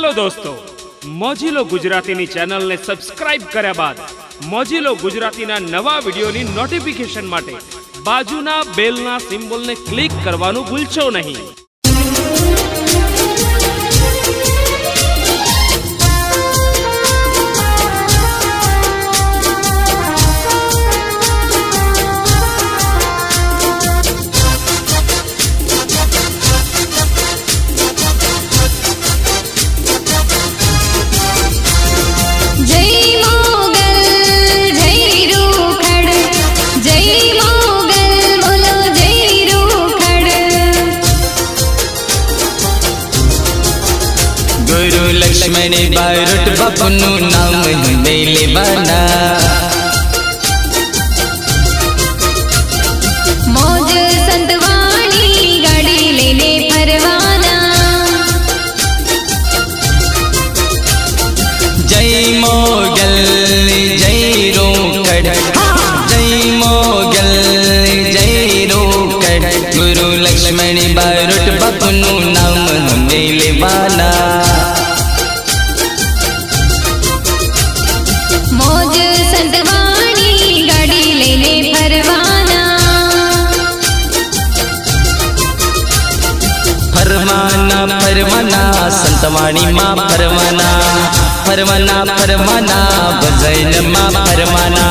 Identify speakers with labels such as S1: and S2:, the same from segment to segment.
S1: Hello दोस्तों, मोजीलो Gujarati channel ने subscribe कर्या बाद मोजीलो गुजराती नवा वीडियो नोटिफिकेशन माटे बाजूना बेलना सिम्बोल ने क्लिक करवानुं भूलशो नहीं।
S2: गुरु लक्ष्मण बारुट बापुनु नाम मेले बना
S3: मौज संतवाणी गाड़ी लेने परवाना।
S2: जय मोगल जय रोकड़ जय मोगल जय रोकड़ गुरु लक्ष्मण बारुट बापुनु नाम मेले बना। फरमाना फरमाना संतवाणी माँ फरमाना फरमाना फरमाना भजन माँ फरमाना।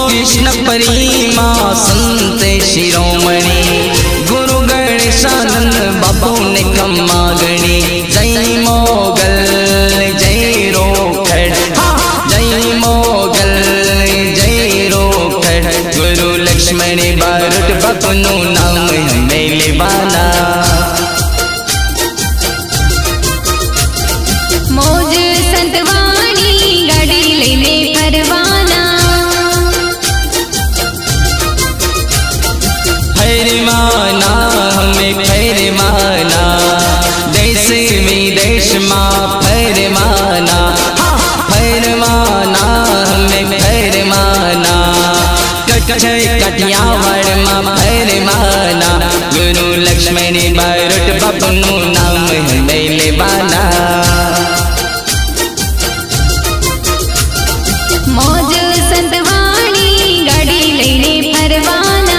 S2: कृष्ण परिमा संत शिरोमणि गुरु गणेशानंद बाबू ने खमागणी। जय मोगल जय रोकड़ जय मोगल जय रोकड़ गुरु लक्ष्मण बारुट बापुनु नाम मेले बना।
S3: मौज संतवाणी गाड़ी लेने परवाना।
S2: फरमाना हमें फरमाना देश विदेश माँ फरमाना फरमाना हमें फरमाना कच्छ कटियावाड़ माँ फरमाना गुरु लक्ष्मण बारुट बापुनु नाम मेले बना।
S3: मौज संतवाणी गाड़ी लेने परवाना।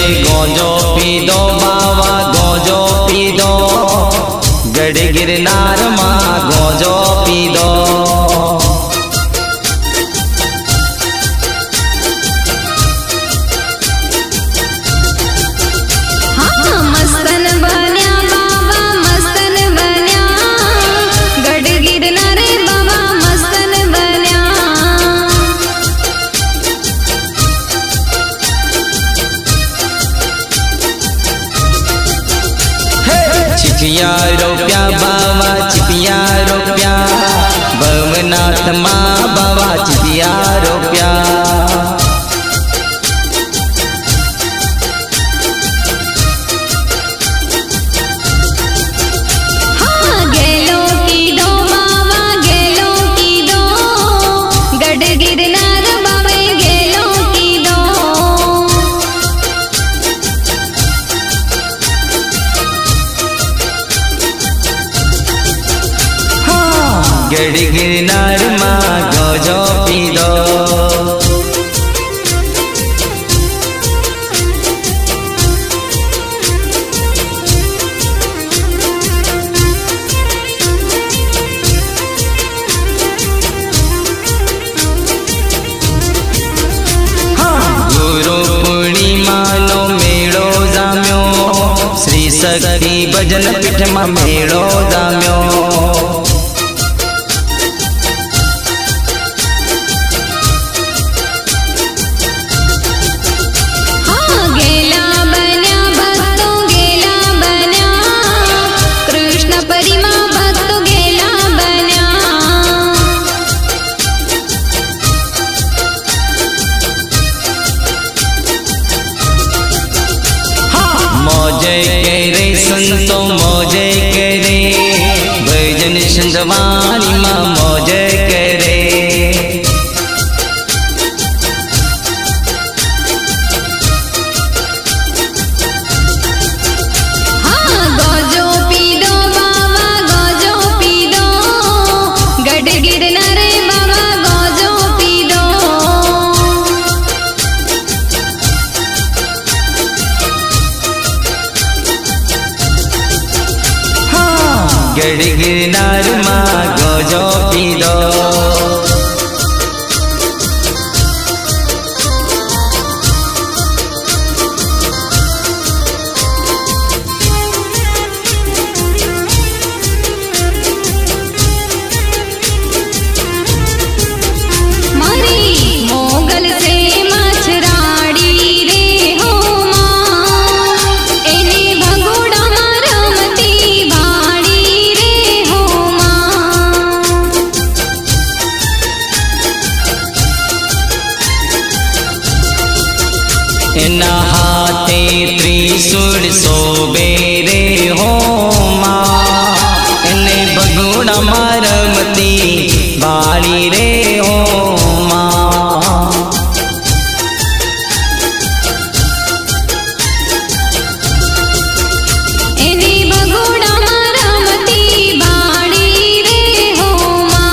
S2: रे गोजो पी दो बाबा गोजो पी दो गढ़ गिरनार माँ गोजो पी दो।
S3: मस्तन बन्या बाबा मस्तन बन्या गढ़ गिरनार बाबा मस्तन बन्या।
S2: चिपिया रोप्या बाबा चिपिया रोप्या भवनाथ माँ बाबा चिपिया रोप्या।
S3: गेलो की दो बाबा गेलो की दो गढ़ गिरनार बाबा गेलो की दो।
S2: गढ़ गिरनार माँ गोजो पी दो। गुरु पूर्णिमा नो मेड़ो जाम्यो श्री शक्ति भजन पीठ में मेड़ो जाम्यो।
S3: गेला बन्या भक्तो गेला बन्या कृष्ण परिमा भक्तो गेला बन्या।
S2: मौजे करे संतो मौजे करे भजन संतवानी माँ मौजे करे।
S3: गोजो पी दो बाबा गोजो पी दो गढ़ गिरनार बाबा गोजो पी दो।
S2: गढ़ गिरनार माँ गोजो पी दो।
S3: मारी मोगल से मछराड़ी रे हो माँ एने भगोड़ा मारमती भाड़ी रे हो माँ।
S2: एना हाथे त्रिशूल सोबे रे हो माँ एने भगोड़ा मारमती बाड़ी रे हो माँ।
S3: एने भगोड़ा मारमती भाड़ी रे हो माँ।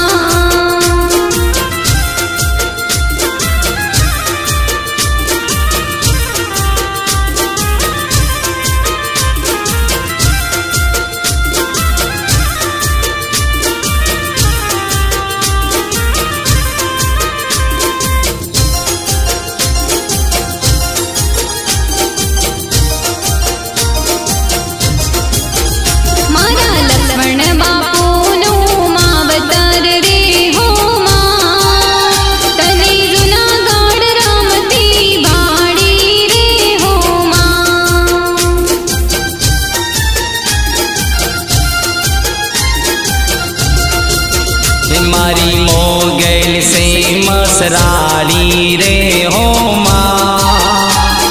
S3: मारा लक्ष्मण बापूनो मावतर रे हो माँ तने जूनागढ़ रामती भाड़ी रे हो माँ।
S2: मारी मोगल से मसराड़ी रे हो माँ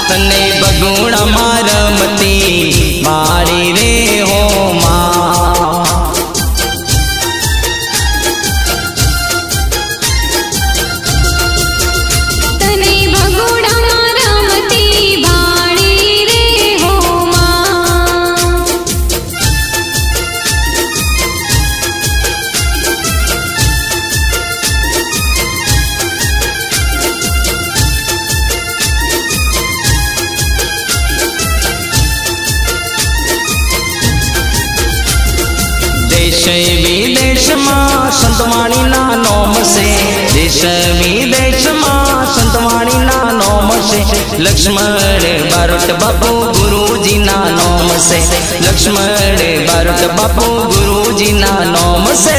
S2: तने बगुड़ा मारमती बाड़ी रे हो माँ।
S3: तने भगोड़ा मारमती भाड़ी रे हो माँ।
S2: संतवाणी ना नोम से, देश विदेश माँ संतवाणी ना नोम से, लक्ष्मण बारोट बापू गुरुजी ना नोम से, लक्ष्मण बारोट बापू गुरुजी ना नोम से।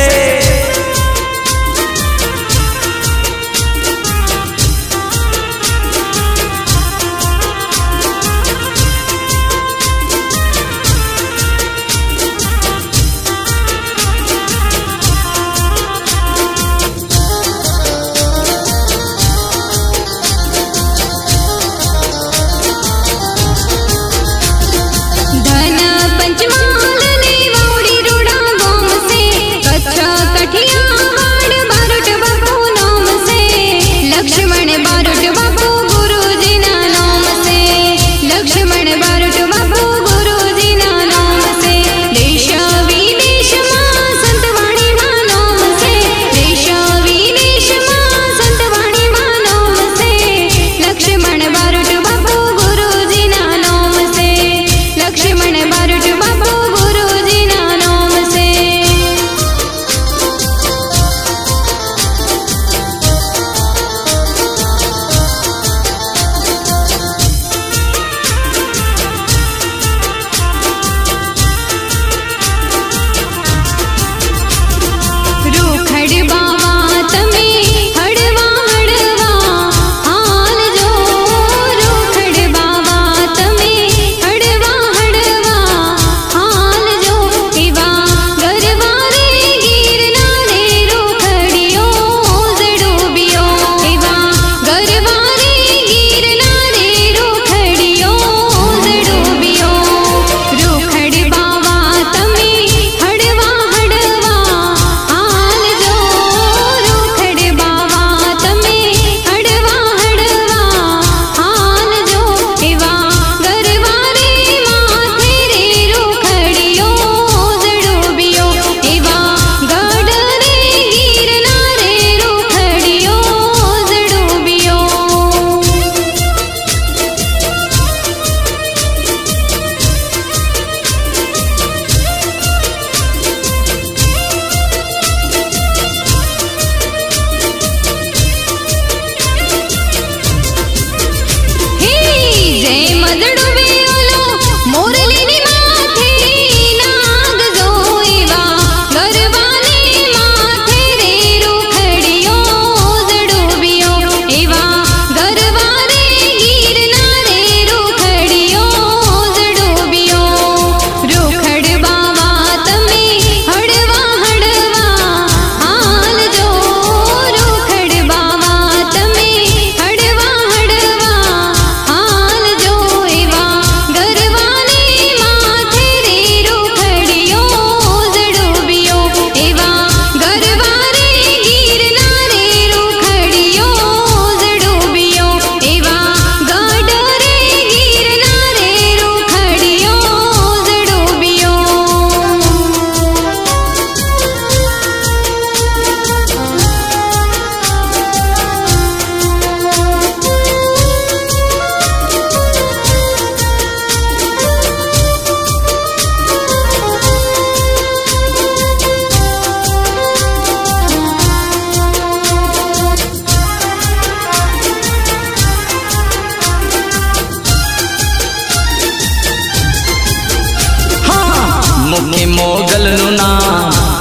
S2: मुखी मोगल नुना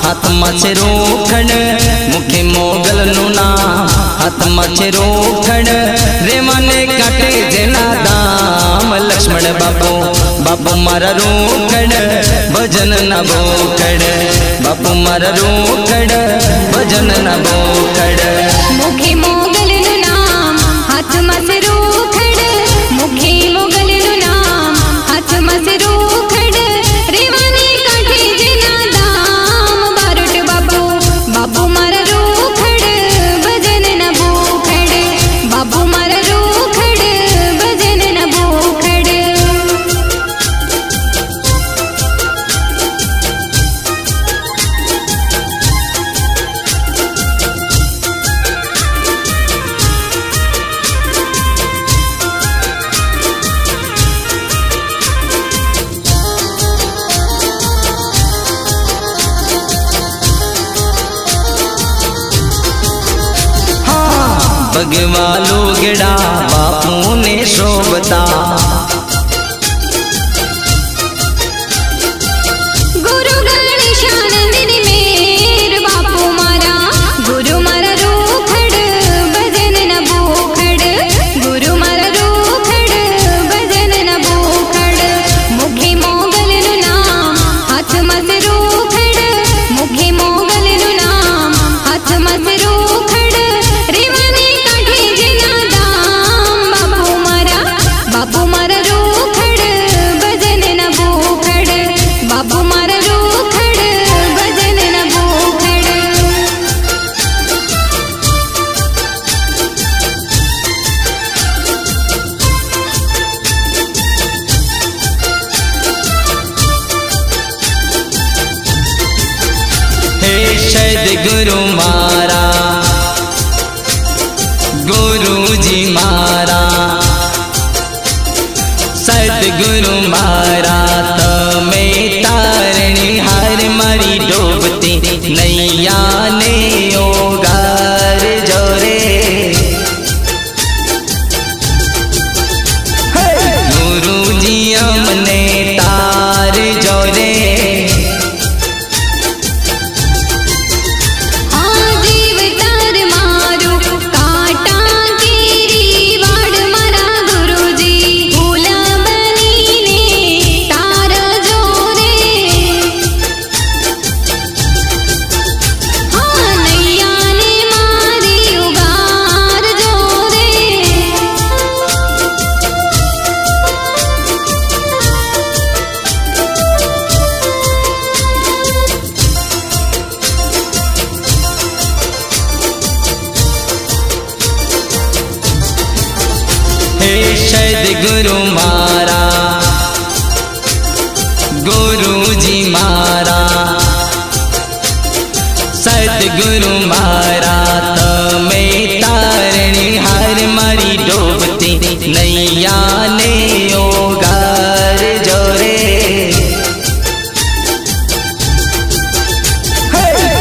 S2: हाथ मचे रोखण, मुखी मोगल नुना हाथ मचे रोखण, रे मने काटे जेना दाम लक्ष्मण बापू बापू मारा रोखण भजन न भोखड़, बापू मारा रोखड़ भजन न भोखड़।
S3: मुखी मोगल नुना हाथ मचे रोखड़, मुखी मोगल नुना हाथ मचे रोखड़, रेवानी काटे जेना दाम बारोट बापू बापू मारा रोखड़ भजन न भोखड़, बापू मारा रोखड़ भजन न भोखड़।
S2: भगवा लुगड़ा बापू ने शोभता।
S3: गुरु गणेशानंद मेर बापू मारा, गुरु मारा रूखड़ भजन न भूखड़, गुरु मारा रूखड़ भजन न भूखड़। मुखी मोगल नु नाम हाथ मत रूखड़, मुखी मोगल नु नाम हाथ मत रूखड़। रेवाने काठे जना दाम बापू मारा रूखड़ भजन न भूखड़, बापू मारा रूखड़ भजन न भूखड़।
S2: हे सद्गुरु मारा, गुरु जी मारा, सद्गुरु मारा तमे तारणी हार मारी डूबती नैया ने ओगार जोरे। गुरु जी हमने तार जोरे।
S3: हाँ जीव तार मारू काटा केरी वाड़ मारा गुरुजी, भूला बनी ने तारा जोरे। हाँ नैया ने मारी उगार जोरे।
S2: हे सद्गुरु मारा, गुरु जी मारा, सद्गुरु मारा तमे तारणी हार मारी डूबती नैया ने ओगार जोरे।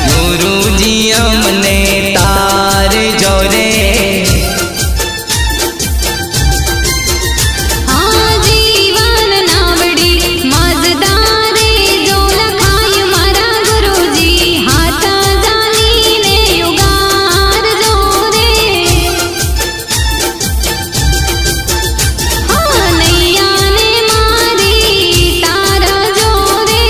S2: गुरु जी हमने तार जोरे।
S3: हाँ जीवन नावड़ी मजदारे जो लखाई मारा गुरुजी, हाथा जानी ने उगार जोरे। हाँ नैया ने मारी तारा जोरे।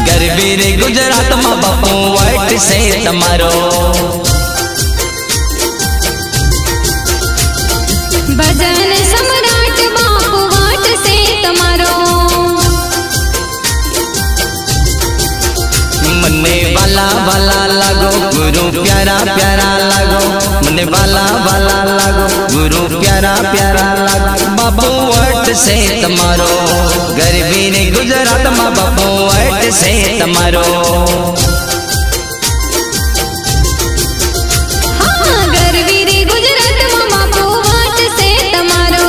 S2: गरबी रे गुजरात में बापू वाइट से तमारो।
S3: भजन सम्राट बापू वाट से तमारो।
S2: मने वाला वाला लागो गुरु प्यारा प्यारा लागो, मने वाला वाला लागो गुरु प्यारा प्यारा लागो। बापू वाइट से तमारो, गरबी रे गुजरात में बापू वाइट से तमारो।
S3: हाँ गरवी रे गुजरात में बापू वाट से तमारो।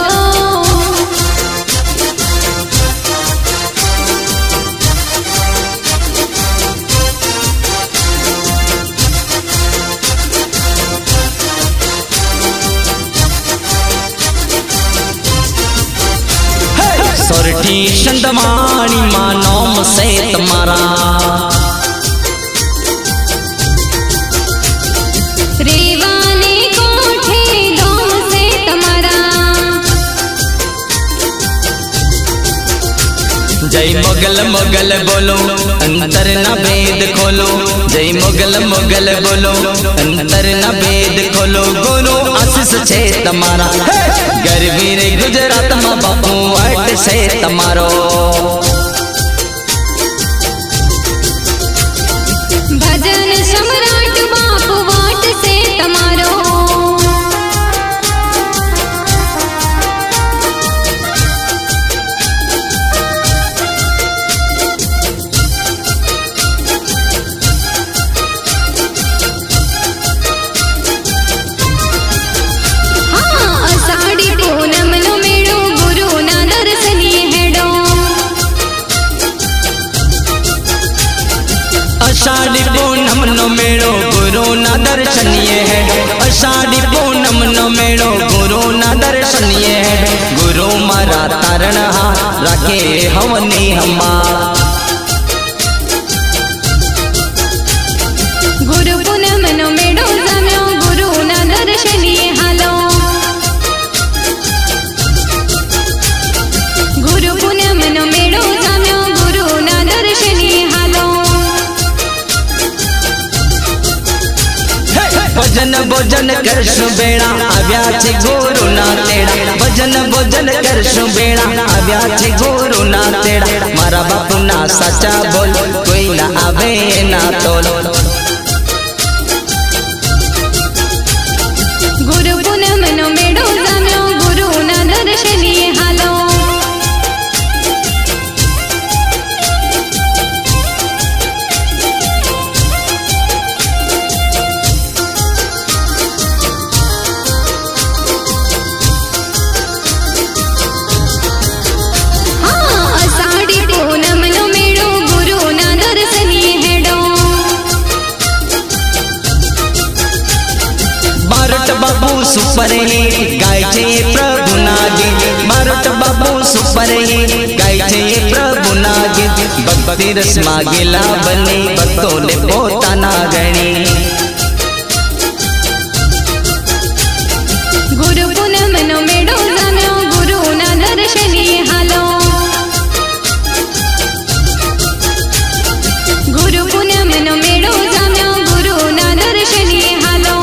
S2: सोरठी संदमाणी माँ नौम से तमारा।
S3: रेवाने कोठे दोम से तमारा।
S2: जय मोगल मोगल बोलो अंतर न भेद खोलो, जय मोगल मोगल बोलो अंतर न भेद खोलो। गुरु आशीष छे तमारा, गरबी रे गुजरात में बापू वाइट से तमारो।
S3: भजन सम्राट बापू वाट से तमारो।
S2: हमारा।
S3: गुरु पूनम नो मेड़ो जाम्यो गुरु ना दर्शनीए हालो। गुरु पूनम नो मेड़ो जाम्यो गुरु ना दर्शनीए हालो।
S2: भजन भोजन करशु बेड़ा आव्या छे गुरु ना तेड़ा। भजन भोजन करशु बेड़ा आव्या छे गुरु ना तेड़ा। मारा बापू ना साचा बोल कोई ना आवे ना तोल।
S3: गुरु पूनम नो मेड़ो जाम्यो गुरु ना दर्शनीए हालो।
S2: बाबू सुपर हिट गाय छे प्रभु ना गीत। बारोट बाबू सुपर हिट गाय छे प्रभु ना गीत। भक्ति रस मागेला बने भक्तो ने पोताना गणी।
S3: गुरु पूनम नो मेड़ो जाम्यो गुरु ना दर्शनीए हालो। गुरु पूनम नो मेड़ो जाम्यो गुरु ना दर्शनीए हालो।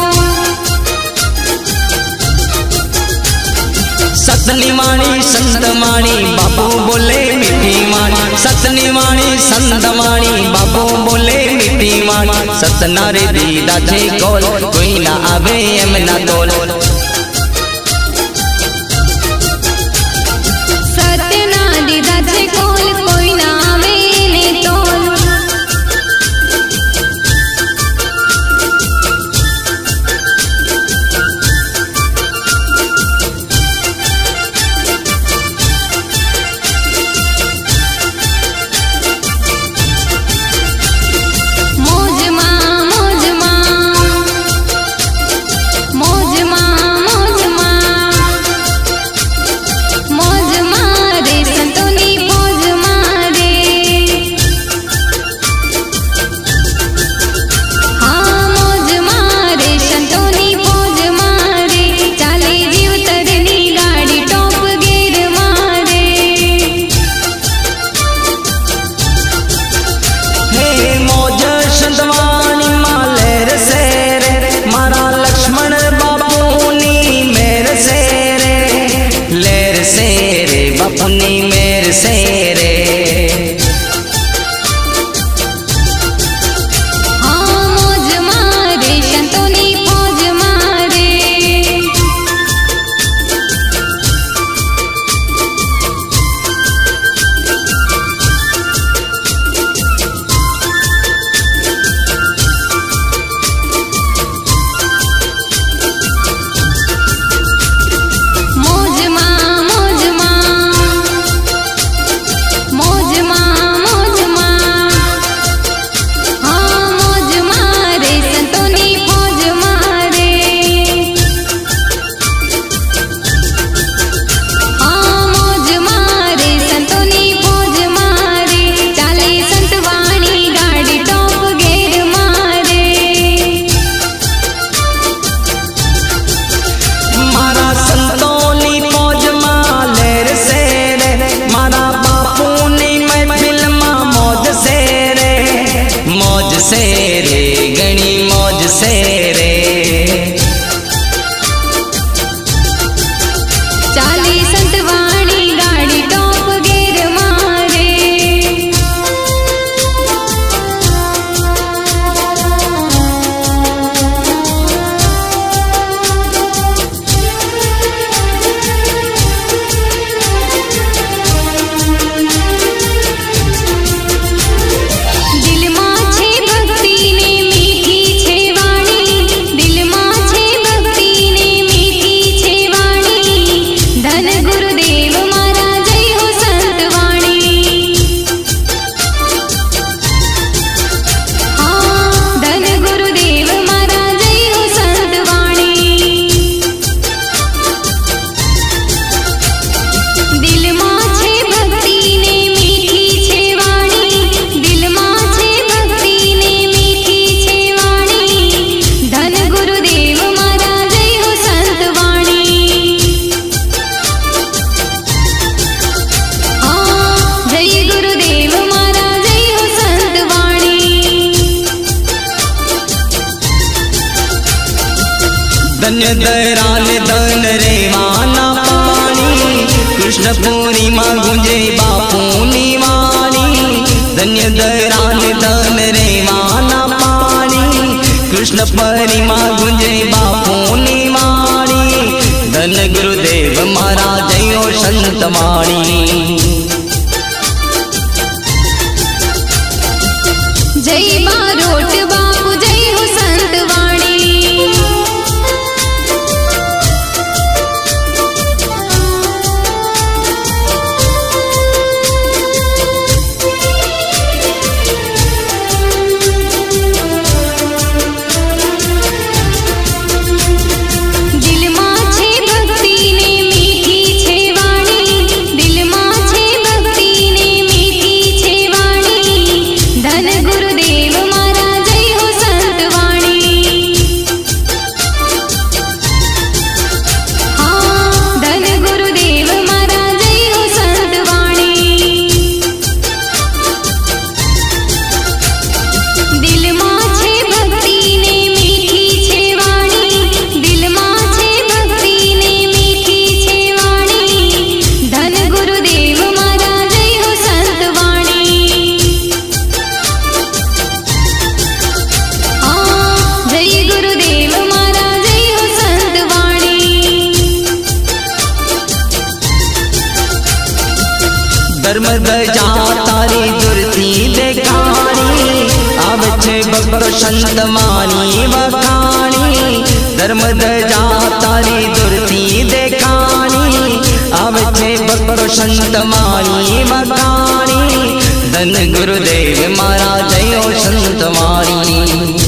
S2: सतनी वाणी संत वाणी बाबू बोले मीठी वाणी। सतनी वाणी संत वाणी बाबू बोले मीठी वाणी। सतना रे दीदा छे कोल कोई ना आवे एम ना तोल।
S3: सतना दीदा छे कोल कोई ना आवे ने तोल।
S2: अपनी मेरे से रे
S3: हाँ मौज मारे शंतोनी फौज मारे। धन गुरु
S2: संतवाणी।
S3: जय बारोट बापू जय हो संतवाणी।
S2: धर्म ध्वजा तारी दुर्ती देखाणी आवे छे बकरो संतवाणी वखाणी। धर्म ध्वजा तारी दुर्ती देखाणी आवे छे बकरो संतवाणी वखाणी। धन गुरुदेव मारा जय हो संतवाणी।